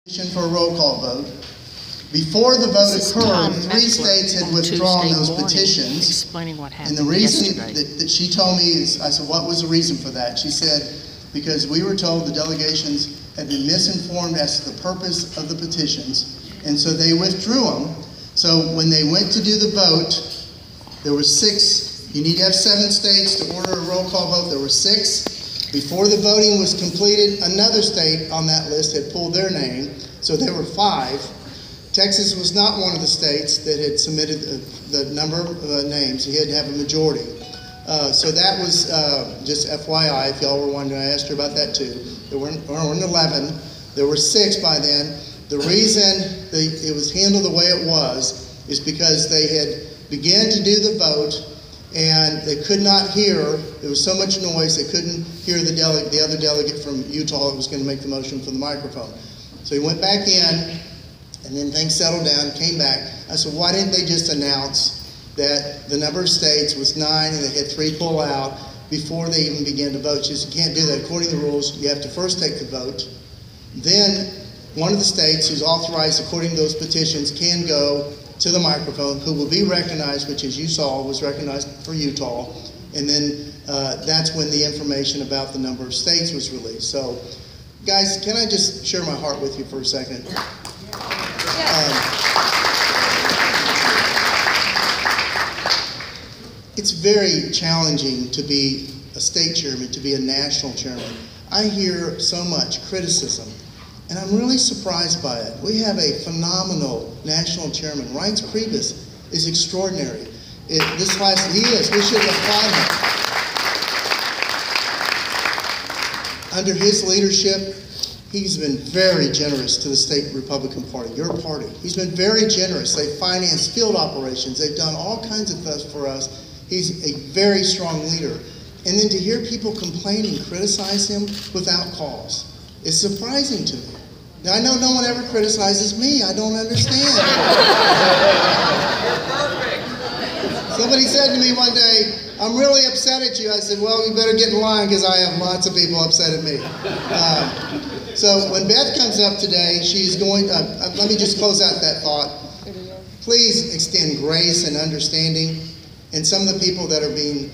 For a roll call vote. Before the vote occurred, three Mechler states had withdrawn those petitions. Explaining what happened and the reason yesterday. that she told me is, I said, what was the reason for that? She said, because we were told the delegations had been misinformed as to the purpose of the petitions, and so they withdrew them. So when they went to do the vote, there were 6. You need to have 7 states to order a roll call vote. There were 6. Before the voting was completed, another state on that list had pulled their name, so there were 5. Texas was not one of the states that had submitted the number of names. He had to have a majority. So that was just FYI, if y'all were wondering. I asked her about that too. There weren't 11. There were 6 by then. The reason it was handled the way it was is because they had began to do the vote, and they could not hear. There was so much noise they couldn't hear the other delegate from Utah that was going to make the motion from the microphone. So he went back in, and then things settled down, came back. I said, why didn't they just announce that the number of states was 9 and they had 3 pull out before they even began to vote? She said, you can't do that. According to the rules, you have to first take the vote. Then one of the states who's authorized according to those petitions can go to the microphone, who will be recognized, which as you saw was recognized for Utah, and then that's when the information about the number of states was released. So, guys, can I just share my heart with you for a second? It's very challenging to be a state chairman, to be a national chairman. I hear so much criticism, and I'm really surprised by it. We have a phenomenal national chairman. Reince Priebus is extraordinary. He is. We should applaud him. Under his leadership, he's been very generous to the state Republican Party, your party. He's been very generous. They financed field operations. They've done all kinds of stuff for us. He's a very strong leader. And then to hear people complain and criticize him without cause is surprising to me. Now, I know no one ever criticizes me. I don't understand. Somebody said to me one day, I'm really upset at you. I said, well, we better get in line because I have lots of people upset at me. So when Beth comes up today, she's going to, let me just close out that thought. Please extend grace and understanding. And some of the people that are being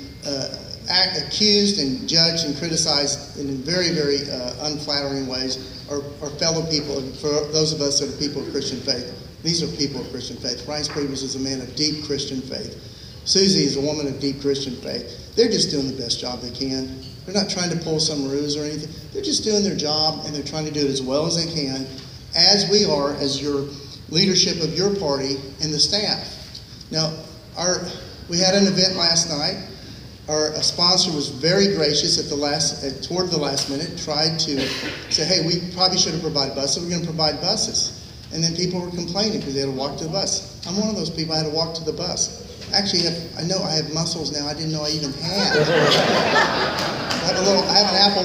accused and judged and criticized in very, very unflattering ways are fellow people. For those of us that are people of Christian faith, these are people of Christian faith. Reince Priebus is a man of deep Christian faith. Susie is a woman of deep Christian faith. They're just doing the best job they can. They're not trying to pull some ruse or anything. They're just doing their job, and they're trying to do it as well as they can, as we are, as your leadership of your party and the staff. Now, we had an event last night. Our sponsor was very gracious at toward the last minute, tried to say, hey, we probably should have provided buses. We're going to provide buses. And then people were complaining because they had to walk to the bus. I'm one of those people. I had to walk to the bus. Actually, I know I have muscles now I didn't know I even had. I have an apple